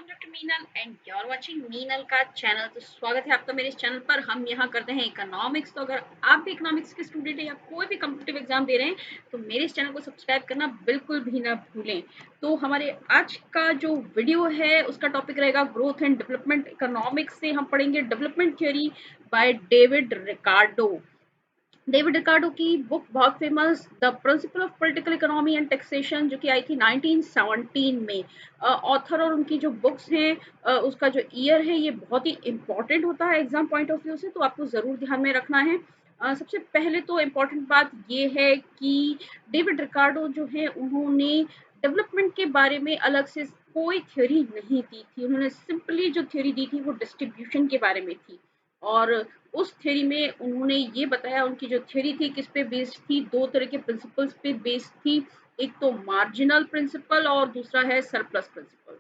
Doctor Meenal and you are watching Meenal का चैनल। तो स्वागत है आपका मेरे इस चैनल पर। हम यहाँ करते हैं इकोनॉमिक्स। तो अगर आप भी इकोनॉमिक्स के स्टूडेंट हैं या कोई भी कॉम्पिटिटिव एग्जाम दे रहे हैं तो मेरे इस चैनल को सब्सक्राइब करना बिल्कुल भी ना भूलें। तो हमारे आज का जो वीडियो है उसका टॉपिक रहेगा ग्रोथ एंड डेवलपमेंट। इकोनॉमिक्स से हम पढ़ेंगे development theory by David Ricardo. David Ricardo की बुक बहुत famous, the principle of political economy and taxation, जो कि आई थी 1917 में। ऑथर और उनकी जो बुक्स हैं उसका जो ईयर है ये बहुत ही इंपॉर्टेंट होता है एग्जाम पॉइंट ऑफ व्यू से, तो आपको ज़रूर ध्यान में रखना है। सबसे पहले तो इम्पॉर्टेंट बात ये है कि डेविड रिकार्डो जो है उन्होंने डेवलपमेंट के बारे में अलग से कोई थ्योरी नहीं दी थी। उन्होंने सिंपली जो थ्योरी दी थी वो डिस्ट्रीब्यूशन के बारे में थी। और उस थ्योरी में उन्होंने ये बताया, उनकी जो थ्योरी थी किस पे बेस्ड थी, दो तरह के प्रिंसिपल्स पे बेस्ड थी। एक तो मार्जिनल प्रिंसिपल और दूसरा है सरप्लस प्रिंसिपल।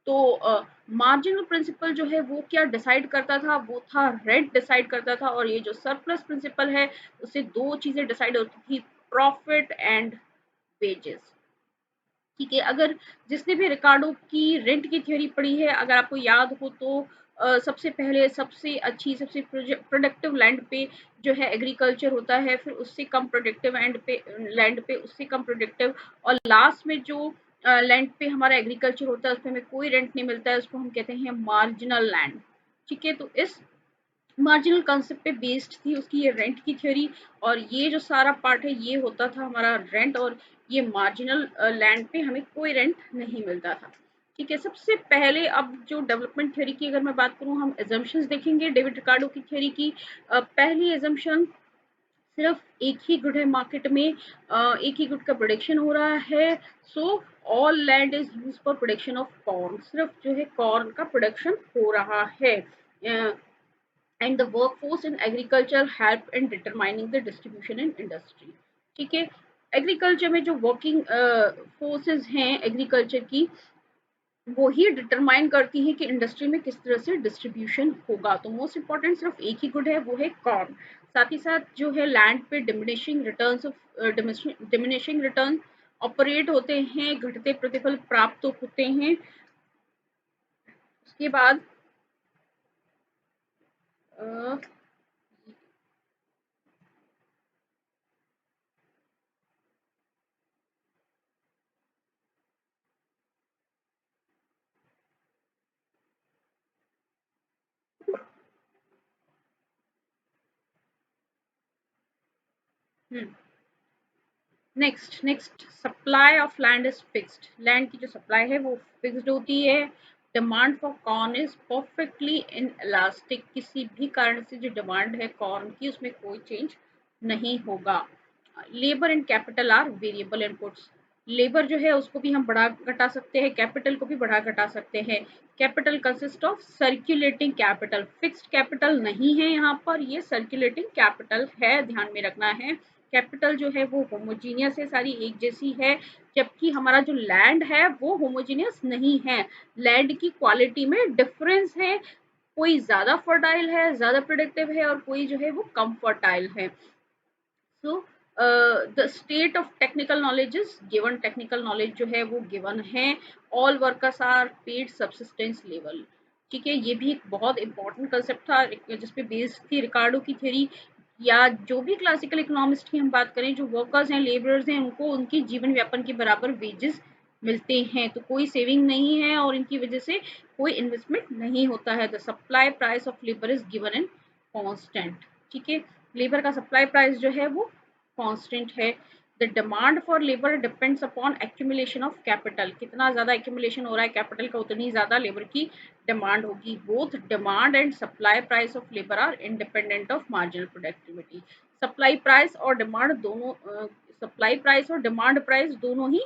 तो मार्जिनल प्रिंसिपल जो है वो क्या डिसाइड करता था, वो था रेंट डिसाइड करता था। और ये जो सरप्लस प्रिंसिपल है उससे दो चीजें डिसाइड होती थी, प्रॉफिट एंड वेजेस। ठीक है, अगर जिसने भी रिकार्डो की रेंट की थ्योरी पढ़ी है, अगर आपको याद हो तो सबसे पहले सबसे अच्छी सबसे प्रोडक्टिव लैंड पे जो है एग्रीकल्चर होता है, फिर उससे कम प्रोडक्टिव लैंड पे उससे कम प्रोडक्टिव, और लास्ट में जो लैंड पे हमारा एग्रीकल्चर होता है उस पर हमें कोई रेंट नहीं मिलता है, उसको हम कहते हैं मार्जिनल लैंड। ठीक है, तो इस मार्जिनल कॉन्सेप्ट पे बेस्ड थी उसकी ये रेंट की थ्योरी। और ये जो सारा पार्ट है ये होता था हमारा रेंट, और ये मार्जिनल लैंड पे हमें कोई रेंट नहीं मिलता था। ठीक है, सबसे पहले अब जो डेवलपमेंट थ्योरी की अगर मैं बात करूं, हम एजम्पशंस देखेंगे डेविड रिकार्डो की थ्योरी की। पहली एजम्पशन, सिर्फ एक ही गुड है मार्केट में, एक ही गुड का प्रोडक्शन हो रहा है। So all land is use for production of corn, सिर्फ जो है कॉर्न का प्रोडक्शन हो रहा है। And the workforce in agriculture help in determining the distribution in industry. ठीक है, एग्रीकल्चर में जो वर्किंग फोर्सेस हैं एग्रीकल्चर की, वो ही डिटरमाइन करती है कि इंडस्ट्री में किस तरह से डिस्ट्रीब्यूशन होगा। तो मोस्ट इंपॉर्टेंट सिर्फ एक ही गुड है, वो है कॉर्न। साथ ही साथ जो है लैंड पे डिमिनिशिंग रिटर्न ऑपरेट होते हैं, घटते प्रतिफल प्राप्त होते हैं। उसके बाद next supply of land is fixed. Land की जो सप्लाई है वो फिक्स्ड होती है। Demand for corn is perfectly in elastic, किसी भी कारण से जो डिमांड है कॉर्न की उसमें कोई चेंज नहीं होगा। Labour and capital R variable inputs. Labour जो है उसको भी हम बढ़ा घटा सकते हैं, कैपिटल को भी बढ़ा घटा सकते हैं। Capital consist of circulating capital, fixed capital नहीं है यहाँ पर, ये सर्कुलेटिंग कैपिटल है, ध्यान में रखना है। कैपिटल जो है वो होमोजीनियस है, सारी एक जैसी है, जबकि हमारा जो लैंड है वो होमोजीनियस नहीं है। लैंड की क्वालिटी में डिफरेंस है, कोई ज्यादा फर्टाइल है, ज्यादा प्रोडक्टिव है, और कोई जो है वो कम फर्टाइल है। So the state of technical knowledge is given, technical knowledge जो है वो गिवन है। All workers are paid subsistence level. ठीक है, ये भी एक बहुत इंपॉर्टेंट कंसेप्ट था जिसपे बेस्ड थी रिकार्डो की थ्योरी। या जो भी क्लासिकल इकोनॉमिस्ट की हम बात करें, जो वर्कर्स हैं लेबरर्स हैं उनको उनकी जीवन व्यापन के बराबर वेजेस मिलते हैं, तो कोई सेविंग नहीं है और इनकी वजह से कोई इन्वेस्टमेंट नहीं होता है। The supply price of labour is given in constant. ठीक है, लेबर का सप्लाई प्राइस जो है वो कांस्टेंट है। The demand for labour depends upon accumulation of capital, कितना ज्यादा एक्यूमुलेशन हो रहा है कैपिटल का उतनी ज्यादा लेबर की डिमांड होगी। Both demand and supply price of labour are independent of marginal productivity. Supply price और डिमांड दोनों सप्लाई प्राइस और डिमांड प्राइस दोनों ही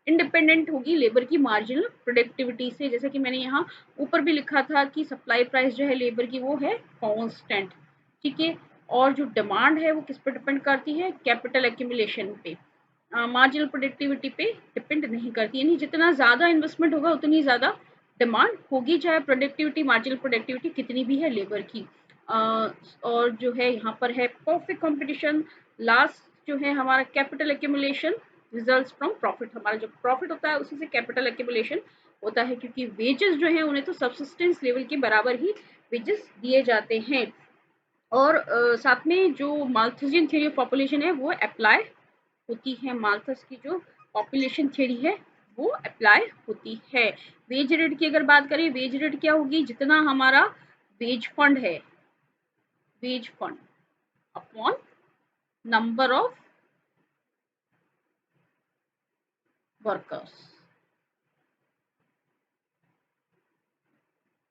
इंडिपेंडेंट होगी लेबर की मार्जिनल प्रोडक्टिविटी से। जैसे कि मैंने यहाँ ऊपर भी लिखा था कि सप्लाई प्राइस जो है लेबर की वो है कांस्टेंट। ठीक है, और जो डिमांड है वो किस पर डिपेंड करती है, कैपिटल एक्यूमुलेशन पे, मार्जिनल प्रोडक्टिविटी पे डिपेंड नहीं करती। यानी जितना ज़्यादा इन्वेस्टमेंट होगा उतनी ज़्यादा डिमांड होगी, चाहे प्रोडक्टिविटी मार्जिनल प्रोडक्टिविटी कितनी भी है लेबर की। और जो है यहाँ पर है परफेक्ट कंपटीशन। लास्ट जो है हमारा capital accumulation results from profit, हमारा जो प्रॉफिट होता है उसी से कैपिटल एक्यूमुलेशन होता है, क्योंकि वेजेस जो है उन्हें तो सब्सिस्टेंस लेवल के बराबर ही वेजेस दिए जाते हैं। और साथ में जो माल्थुसियन थ्योरी ऑफ पॉपुलेशन है वो अप्लाई होती है। माल्थस की जो पॉपुलेशन थ्योरी है वो अप्लाई होती है। वेज रेट की अगर बात करें, वेज रेट क्या होगी, जितना हमारा वेज फंड है, wage fund upon number of workers,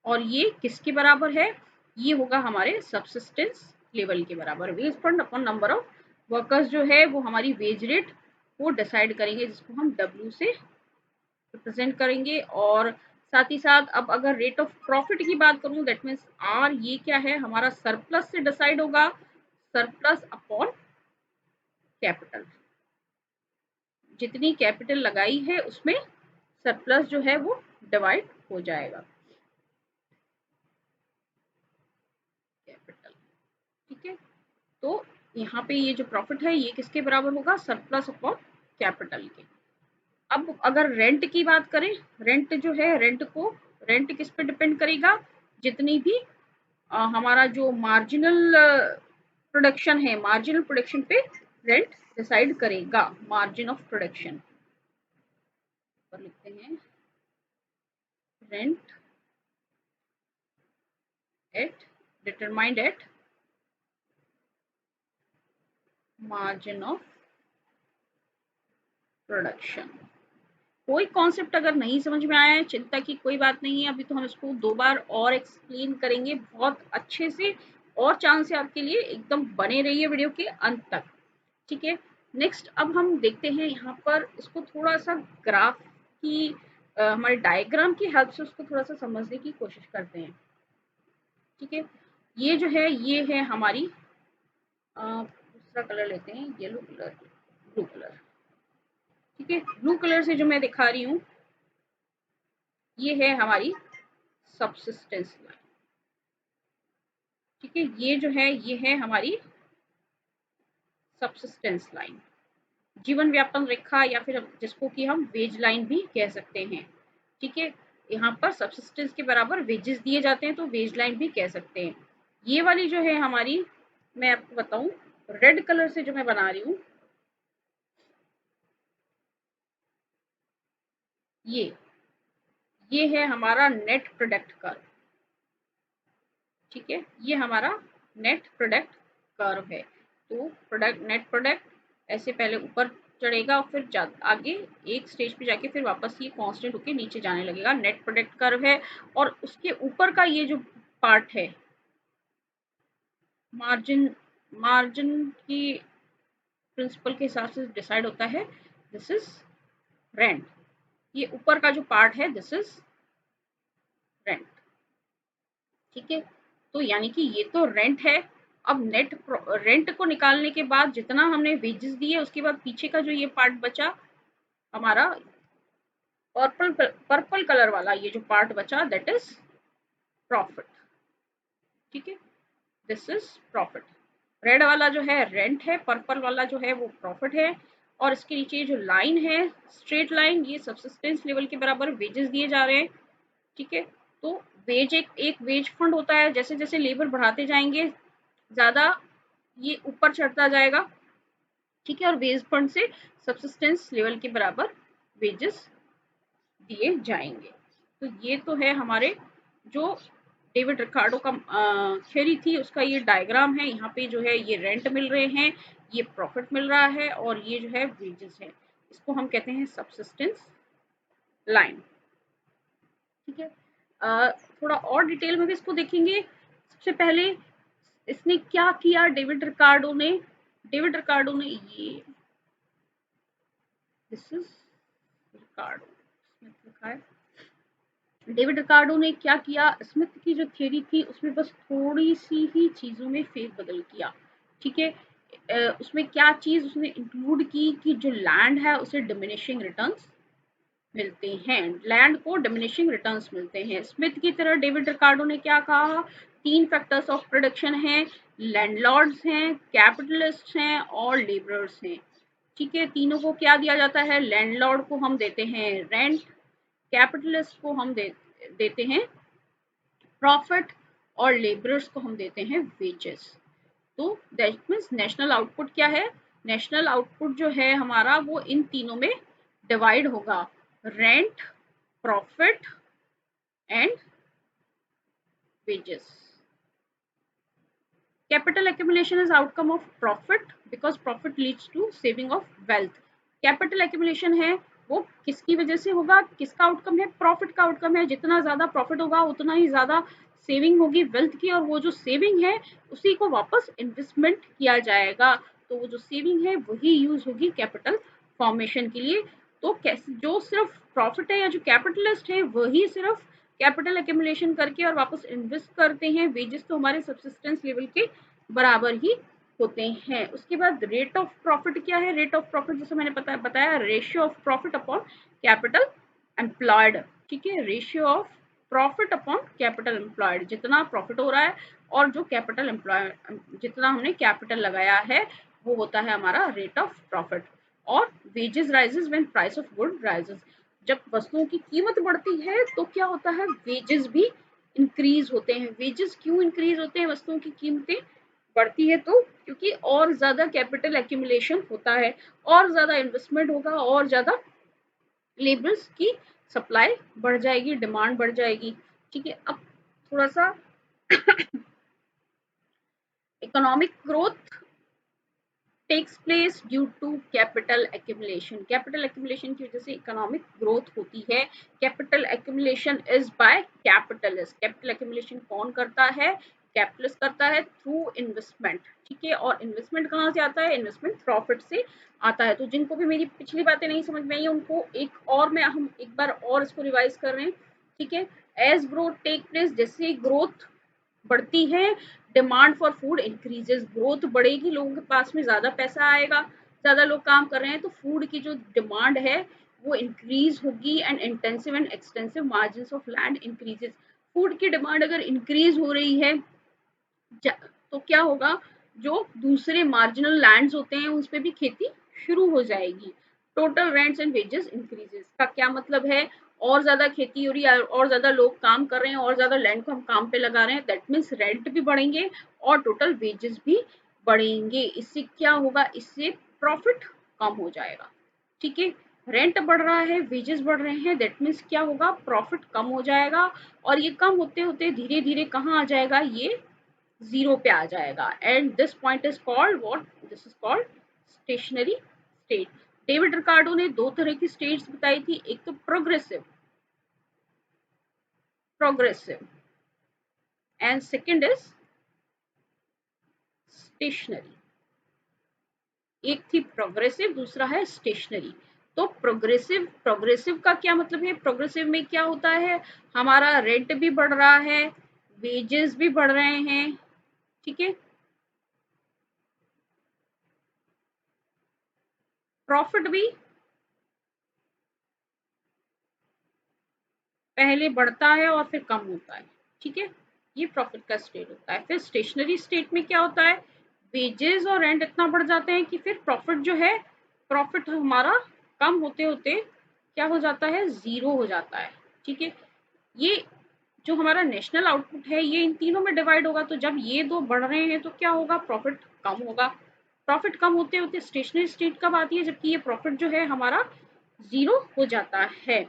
और ये किसके बराबर है, ये होगा हमारे सब्सिस्टेंस लेवल के बराबर। Wage fund upon number of workers जो है वो हमारी वेज रेट को डिसाइड करेंगे, जिसको हम डब्ल्यू से रिप्रेजेंट करेंगे। और साथ ही साथ अब अगर रेट ऑफ प्रॉफिट की बात करूं, दैट मीन्स आर, ये क्या है हमारा सरप्लस से डिसाइड होगा, सरप्लस अपॉन कैपिटल। जितनी कैपिटल लगाई है उसमें सरप्लस जो है वो डिवाइड हो जाएगा, कैपिटल। ठीक है, तो यहाँ पे ये जो प्रॉफिट है ये किसके बराबर होगा, सरप्लस अपॉन कैपिटल के। अब अगर रेंट की बात करें, रेंट जो है, रेंट किस पे डिपेंड करेगा, जितनी भी हमारा जो मार्जिनल प्रोडक्शन है, मार्जिनल प्रोडक्शन पे रेंट डिसाइड करेगा। मार्जिन ऑफ प्रोडक्शन पर लिखते हैं rent at determined at margin of production. कोई कॉन्सेप्ट अगर नहीं समझ में आया है, चिंता की कोई बात नहीं है, अभी तो हम इसको 2 बार और एक्सप्लेन करेंगे बहुत अच्छे से, और चांस है आपके लिए, एकदम बने रहिए वीडियो के अंत तक। ठीक है, नेक्स्ट अब हम देखते हैं यहाँ पर इसको थोड़ा सा ग्राफ की हमारे डायग्राम की हेल्प से उसको थोड़ा सा समझने की कोशिश करते हैं। ठीक है, ये जो है ये है हमारी दूसरा कलर लेते हैं, येलो कलर, ब्लू कलर। ठीक है, ब्लू कलर से जो मैं दिखा रही हूँ ये है हमारी सबसिस्टेंस लाइन। ठीक है, ये जो है ये है हमारी सबसिस्टेंस लाइन, जीवन व्यापन रेखा, या फिर जिसको कि हम वेज लाइन भी कह सकते हैं। ठीक है, यहाँ पर सबसिस्टेंस के बराबर वेजेस दिए जाते हैं तो वेज लाइन भी कह सकते हैं। ये वाली जो है हमारी, मैं आपको बताऊं, रेड कलर से जो मैं बना रही हूँ, ये है हमारा नेट प्रोडक्ट कर्व। ठीक है, ये हमारा नेट प्रोडक्ट कर्व है। तो प्रोडक्ट, नेट प्रोडक्ट ऐसे पहले ऊपर चढ़ेगा और फिर आगे एक स्टेज पे जाके फिर वापस ये कांस्टेंट होके नीचे जाने लगेगा, नेट प्रोडक्ट कर्व है। और उसके ऊपर का ये जो पार्ट है, मार्जिन, मार्जिन की प्रिंसिपल के हिसाब से डिसाइड होता है, दिस इज रेंट। ये ऊपर का जो पार्ट है दिस इज रेंट। ठीक है, तो यानी कि ये तो रेंट है। अब नेट रेंट को निकालने के बाद जितना हमने वेजेस दिए उसके बाद पीछे का जो ये पार्ट बचा हमारा, पर्पल कलर वाला ये जो पार्ट बचा, दैट इज प्रॉफिट। ठीक है, दिस इज प्रॉफिट। रेड वाला जो है रेंट है, पर्पल वाला जो है वो प्रॉफिट है। और इसके नीचे जो लाइन है, स्ट्रेट लाइन, ये सबसिस्टेंस लेवल के बराबर वेजेस दिए जा रहे हैं। ठीक है, तो वेज एक वेज फंड होता है, जैसे जैसे लेबर बढ़ाते जाएंगे ज्यादा ये ऊपर चढ़ता जाएगा। ठीक है, और वेज फंड से सबसिस्टेंस लेवल के बराबर वेजेस दिए जाएंगे। तो ये तो है हमारे जो डेविड रिकार्डो का थ्योरी थी उसका ये डायग्राम है। यहाँ पे जो है ये रेंट मिल रहे हैं, ये प्रॉफिट मिल रहा है, और ये जो है वेजेस है, इसको हम कहते हैं सबसिस्टेंस लाइन। ठीक है, थोड़ा और डिटेल में भी इसको देखेंगे। सबसे पहले इसने क्या किया, डेविड रिकार्डो ने, डेविड रिकार्डो ने ये, दिस इज रिकार्डो, इसमें लिखा है, डेविड रिकार्डो ने क्या किया, स्मिथ की जो थ्योरी थी उसमें बस थोड़ी सी ही चीजों में फेरबदल किया। ठीक है, उसमें क्या चीज उसने इंक्लूड की कि जो लैंड है उसे डिमिनिशिंग रिटर्न्स मिलते हैं, लैंड को डिमिनिशिंग रिटर्न्स मिलते हैं। स्मिथ की तरह डेविड रिकार्डो ने क्या कहा, 3 फैक्टर्स ऑफ प्रोडक्शन हैं, लैंडलॉर्ड्स हैं, कैपिटलिस्ट हैं और लेबरर्स हैं। ठीक है, तीनों को क्या दिया जाता है, लैंडलॉर्ड को हम देते हैं रेंट, कैपिटलिस्ट को हम देते हैं प्रॉफिट और लेबरर्स को हम देते हैं वेजेस। तो दैट मीन्स नेशनल आउटपुट क्या है, नेशनल आउटपुट जो है हमारा वो इन तीनों में डिवाइड होगा, rent, profit and wages. Capital accumulation is outcome of profit because profit leads to saving of wealth. Capital accumulation है वो किसकी वजह से होगा, किसका आउटकम है, प्रॉफिट का आउटकम है। जितना ज्यादा प्रॉफिट होगा उतना ही ज्यादा सेविंग होगी वेल्थ की, और वो जो सेविंग है उसी को वापस इन्वेस्टमेंट किया जाएगा। तो वो जो सेविंग है वही यूज होगी कैपिटल फॉर्मेशन के लिए। तो जो सिर्फ प्रॉफिट है या जो कैपिटलिस्ट है वही सिर्फ कैपिटल एक्यूमुलेशन करके और वापस इन्वेस्ट करते हैं। वेजेस तो हमारे सब्सिस्टेंस लेवल के बराबर ही होते हैं। उसके बाद रेट ऑफ प्रॉफिट क्या है, रेट ऑफ प्रॉफिट जैसे मैंने बताया ratio of profit upon capital employed. ठीक है, ratio of profit upon capital employed, जितना प्रॉफिट हो रहा है और जो कैपिटल एम्प्लॉय जितना हमने कैपिटल लगाया है वो होता है हमारा रेट ऑफ प्रॉफिट। और wages rises when price of good rises, जब वस्तुओं की कीमत बढ़ती है तो क्या होता है, वेजेस भी इंक्रीज होते हैं। वेजेस क्यों इंक्रीज होते हैं, वस्तुओं की कीमतें बढ़ती है तो क्योंकि और ज्यादा कैपिटल एक्यूमुलेशन होता है, और ज्यादा इन्वेस्टमेंट होगा, और ज्यादा लेबर्स की सप्लाई बढ़ जाएगी, डिमांड बढ़ जाएगी। ठीक है, अब थोड़ा सा economic growth takes place due to capital accumulation. Capital accumulation की वजह से इकोनॉमिक ग्रोथ होती है। Capital accumulation is by capitalist. Capital accumulation कौन करता है, कैपिटलिस्ट करता है थ्रू इन्वेस्टमेंट। ठीक है, और इन्वेस्टमेंट कहाँ से आता है, इन्वेस्टमेंट प्रॉफिट से आता है। तो जिनको भी मेरी पिछली बातें नहीं समझ में आई उनको एक और मैं हम एक बार और इसको रिवाइज कर रहे हैं। ठीक है, एज ग्रोथ टेक प्लेस, जैसे ग्रोथ बढ़ती है demand for food increases, growth बढ़ेगी, लोगों के पास में ज्यादा पैसा आएगा, ज्यादा लोग काम कर रहे हैं तो फूड की जो डिमांड है वो इंक्रीज होगी and intensive and extensive margin of land increases. Food की डिमांड अगर इंक्रीज हो रही है तो क्या होगा, जो दूसरे मार्जिनल लैंड्स होते हैं उस पर भी खेती शुरू हो जाएगी। Total rents and wages increases का क्या मतलब है, और ज्यादा खेती हो रही है, और ज्यादा लोग काम कर रहे हैं, और ज्यादा लैंड को हम काम पे लगा रहे हैं, दैट मीन्स रेंट भी बढ़ेंगे और टोटल वेजेस भी बढ़ेंगे। इससे क्या होगा, इससे प्रॉफिट कम हो जाएगा। ठीक है, रेंट बढ़ रहा है, वेजेस बढ़ रहे हैं, दैट मीन्स क्या होगा, प्रॉफिट कम हो जाएगा, और ये कम होते होते धीरे धीरे कहाँ आ जाएगा, ये जीरो पे आ जाएगा। And this point is called what, this is called stationery state. David Ricardo ने दो तरह की स्टेट्स बताई थी, एक तो progressive progressive and second is stationary. एक थी प्रोग्रेसिव, दूसरा है स्टेशनरी। तो प्रोग्रेसिव, प्रोग्रेसिव का क्या मतलब है, प्रोग्रेसिव में क्या होता है, हमारा रेंट भी बढ़ रहा है, वेजेस भी बढ़ रहे हैं। ठीक है, प्रॉफिट भी पहले बढ़ता है और फिर कम होता है। ठीक है, ये प्रॉफिट का स्टेट होता है। फिर स्टेशनरी स्टेट में क्या होता है, वेजेस और रेंट इतना बढ़ जाते हैं कि फिर प्रॉफिट जो है, प्रॉफिट हमारा कम होते होते क्या हो जाता है, जीरो हो जाता है। ठीक है, ये जो हमारा नेशनल आउटपुट है ये इन तीनों में डिवाइड होगा, तो जब ये दो बढ़ रहे हैं तो क्या होगा, प्रॉफिट कम होगा। प्रॉफिट कम होते होते स्टेशनरी स्टेट कब आती है, जबकि ये प्रॉफिट जो है हमारा जीरो हो जाता है।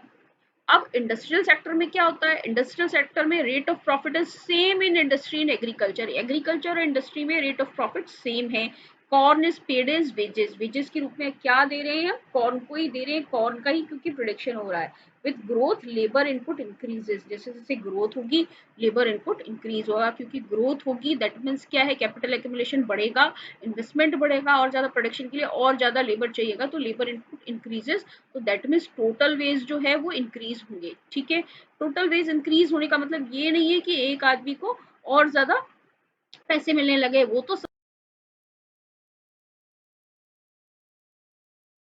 अब इंडस्ट्रियल सेक्टर में क्या होता है, इंडस्ट्रियल सेक्टर में rate of profit is same in industry and agriculture. Agriculture और इंडस्ट्री में रेट ऑफ प्रॉफिट सेम है। Corn is paid as wages, wages के रूप में क्या दे रहे हैं, कॉर्न को ही दे रहे हैं, कॉर्न का ही, क्योंकि प्रोडक्शन हो रहा है। With growth labour input increases, जैसे जैसे ग्रोथ होगी लेबर इनपुट इंक्रीज होगा, क्योंकि ग्रोथ होगी दैट मीन्स क्या है, कैपिटल एक्यूमुलेशन बढ़ेगा, इन्वेस्टमेंट बढ़ेगा, और ज्यादा प्रोडक्शन के लिए और ज्यादा लेबर चाहिएगा, तो लेबर इनपुट इंक्रीजेस, तो दैट मीन्स टोटल वेज जो है वो इंक्रीज होंगे। ठीक है, टोटल वेज इंक्रीज होने का मतलब ये नहीं है कि एक आदमी को और ज्यादा पैसे मिलने लगे, वो तो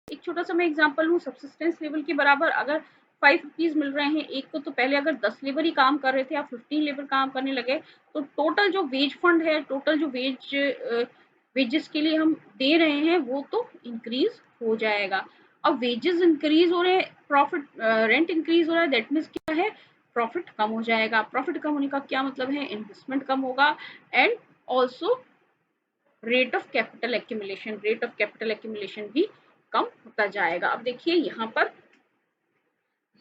एक छोटा सा मैं एग्जांपल लूँ, सब्सिस्टेंस लेवल के बराबर अगर 5 रुपीज मिल रहे हैं एक को, तो पहले अगर 10 लेबर ही काम कर रहे थे, आप 15 लेबर काम करने लगे, तो टोटल जो वेज फंड है, टोटल जो वेजेस के लिए हम दे रहे हैं वो तो इंक्रीज हो जाएगा। अब वेजेस इंक्रीज हो रहे हैं, प्रॉफिट रेंट इंक्रीज हो रहा है, दैट मीन्स क्या है, प्रॉफिट कम हो जाएगा। प्रॉफिट कम होने का क्या मतलब है, इन्वेस्टमेंट कम होगा and also rate of capital accumulation भी कम होता जाएगा। अब देखिए यहाँ पर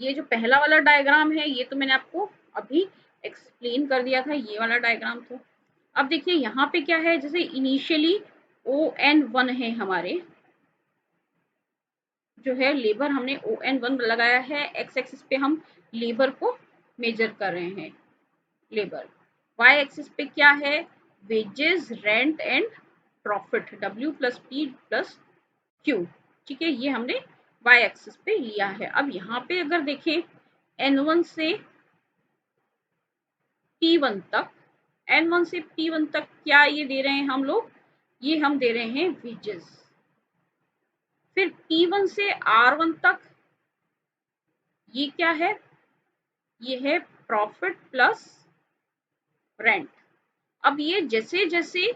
ये जो पहला वाला डायग्राम है ये तो मैंने आपको अभी एक्सप्लेन कर दिया था, ये वाला डायग्राम तो। अब देखिए यहाँ पे क्या है, जैसे इनिशियली ON1 है हमारे, जो है लेबर हमने ON1 लगाया है, एक्स एक्सिस पे हम लेबर को मेजर कर रहे हैं, लेबर। वाई एक्सिस पे क्या है, wages, rent and profit, W plus P plus Q। ठीक है, ये हमने वाई एक्सिस पे लिया है। अब यहाँ पे अगर देखें N1 से P1 तक, N1 से P1 तक क्या ये दे रहे हैं हम लोग, ये हम दे रहे हैं वेजेस। फिर P1 से R1 तक ये क्या है, ये है प्रॉफिट प्लस रेंट। अब ये जैसे जैसे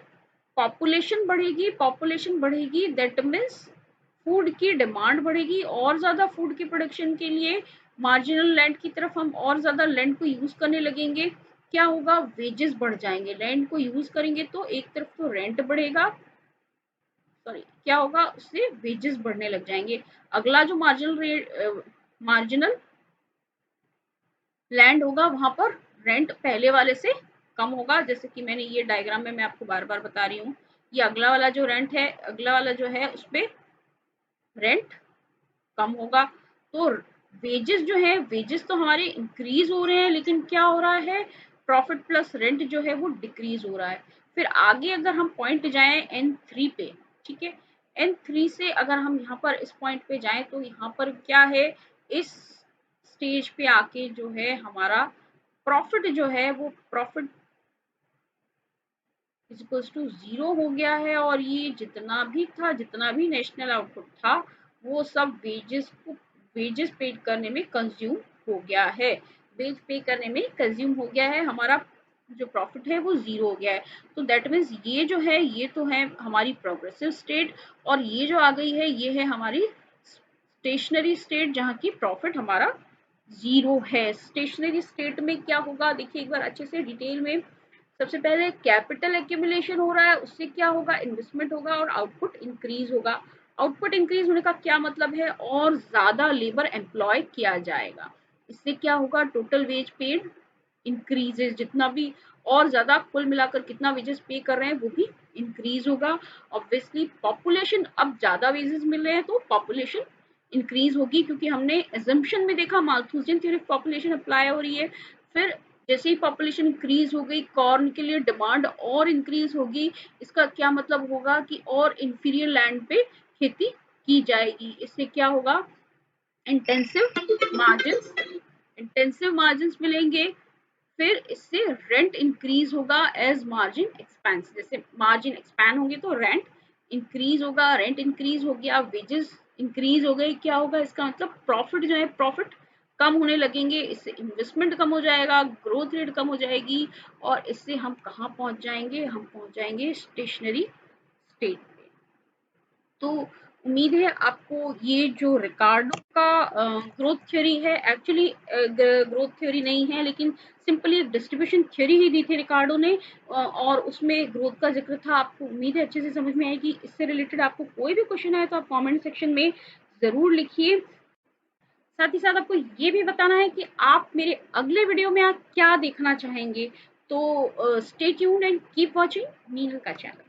पॉपुलेशन बढ़ेगी दैट मीन्स फूड की डिमांड बढ़ेगी, और ज्यादा फूड की प्रोडक्शन के लिए मार्जिनल लैंड की तरफ हम और ज्यादा लैंड को यूज करने लगेंगे। क्या होगा, वेजेस बढ़ जाएंगे, लैंड को यूज करेंगे तो एक तरफ तो रेंट बढ़ेगा, सॉरी क्या होगा, उससे वेजेस बढ़ने लग जाएंगे। अगला जो मार्जिनल लैंड होगा वहां पर रेंट पहले वाले से कम होगा, जैसे कि मैंने ये डायग्राम में मैं आपको बार बार बता रही हूँ। ये अगला वाला जो रेंट है, अगला वाला जो है उस पे रेंट कम होगा। तो वेजेस जो है, वेजेस तो हमारे इंक्रीज हो रहे हैं, लेकिन क्या हो रहा है, प्रॉफिट प्लस रेंट जो है वो डिक्रीज हो रहा है। फिर आगे अगर हम पॉइंट जाएं N3 पे, ठीक है, N3 से अगर हम यहाँ पर इस पॉइंट पे जाएं तो यहाँ पर क्या है, इस स्टेज पे आके जो है हमारा प्रॉफिट जो है वो प्रॉफिट इक्वल्स टू 0 हो गया है, और ये जितना भी था, जितना भी नेशनल आउटपुट था वो सब वेजेस पे करने में कंज्यूम हो गया है, वेज पे करने में कंज्यूम हो गया है, हमारा जो प्रॉफिट है वो 0 हो गया है। तो दैट मीन्स ये जो है ये तो है हमारी प्रोग्रेसिव स्टेट, और ये जो आ गई है ये है हमारी स्टेशनरी स्टेट, जहाँ की प्रॉफिट हमारा 0 है। स्टेशनरी स्टेट में क्या होगा, देखिए एक बार अच्छे से डिटेल में। सबसे पहले कैपिटल एक्यूमुलेशन हो रहा है, उससे क्या होगा, इन्वेस्टमेंट होगा और आउटपुट इंक्रीज होगा। आउटपुट इंक्रीज होने का क्या मतलब है, और ज्यादा लेबर एम्प्लॉय किया जाएगा, इससे क्या होगा, टोटल वेज पेड इंक्रीजेस, जितना भी और ज्यादा कुल मिलाकर कितना वेजेस पे कर रहे हैं वो भी इंक्रीज होगा। ऑब्वियसली पॉपुलेशन, अब ज्यादा वेजेस मिल रहे हैं तो पॉपुलेशन इंक्रीज होगी, क्योंकि हमने एजम्पशन में देखा माल्थुसियन थ्योरी पॉपुलेशन अप्लाई हो रही है। फिर जैसे ही पॉपुलेशन इंक्रीज हो गई, कॉर्न के लिए डिमांड और इंक्रीज होगी, इसका क्या मतलब होगा कि और इंफीरियर लैंड पे खेती की जाएगी। इससे क्या होगा, इंटेंसिव मार्जिन इंटेंसिव मार्जिन मिलेंगे। फिर इससे रेंट इंक्रीज होगा एज मार्जिन एक्सपेंस, जैसे मार्जिन एक्सपैंड होंगे तो रेंट इंक्रीज होगा, रेंट इंक्रीज हो गया, वेजेस इंक्रीज हो गए, क्या होगा, इसका मतलब प्रॉफिट जो है प्रॉफिट कम होने लगेंगे, इससे इन्वेस्टमेंट कम हो जाएगा, ग्रोथ रेट कम हो जाएगी, और इससे हम कहाँ पहुंच जाएंगे, हम पहुंच जाएंगे स्टेशनरी स्टेट पे। तो उम्मीद है आपको ये जो रिकार्डो का ग्रोथ थ्योरी है, एक्चुअली ग्रोथ थ्योरी नहीं है, लेकिन सिंपली डिस्ट्रीब्यूशन थ्योरी ही दी थी रिकार्डो ने, और उसमें ग्रोथ का जिक्र था। आपको उम्मीद है अच्छे से समझ में आएगी। इससे रिलेटेड आपको कोई भी क्वेश्चन आए तो आप कमेंट सेक्शन में जरूर लिखिए। साथ ही साथ आपको ये भी बताना है कि आप मेरे अगले वीडियो में आप क्या देखना चाहेंगे। तो stay tuned and keep watching Meenal का चैनल।